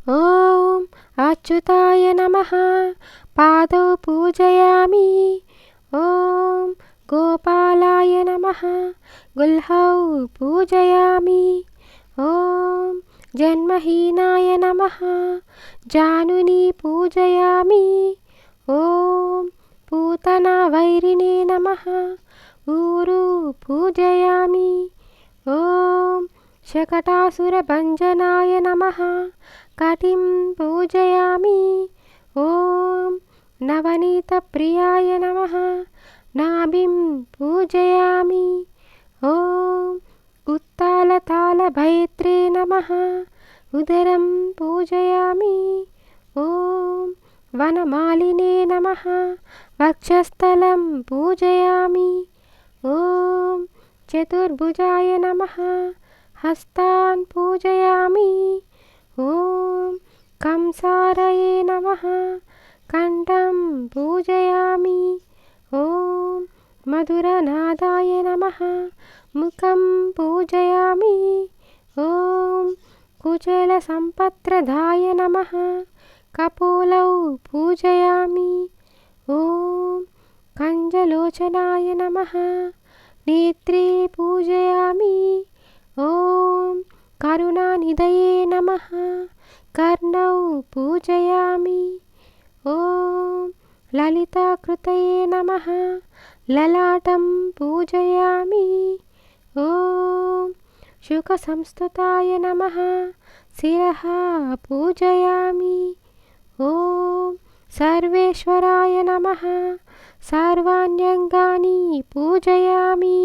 ॐ अच्युताय नमः पादौ पूजयामि। ॐ गोपालाय नमः गुल्हौ पूजयामि। ॐ जन्महीनाय नमः जानुनी पूजयामि। ॐ पूतनावैरिणे नमः ऊरु पूजयामि। ॐ शकटासुरभञ्जनाय नमः कटिं पूजयामि। ॐ नवनीतप्रियाय नमः नाभिं पूजयामि। ॐ उत्तालतालभैत्रे नमः उदरं पूजयामि। ॐ वनमालिने नमः वक्षस्थलं पूजयामि। ॐ चतुर्भुजाय नमः हस्तान् पूजयामि। ॐ कंसारये नमः कण्ठं पूजयामि। ॐ मधुरनादाय नमः मुखं पूजयामि। ॐ कुचलसम्पत्प्रदाय नमः कपोलौ पूजयामि। ॐ कञ्जलोचनाय नमः नेत्रे पूजयामि। ॐ करुणानिधये नमः कर्णौ पूजयामि। ॐ ललिताकृतये नमः ललाटं पूजयामि। ॐ शुकसंस्तुताय नमः शिरः पूजयामि। ॐ सर्वेश्वराय नमः सर्वाण्यङ्गानि पूजयामि।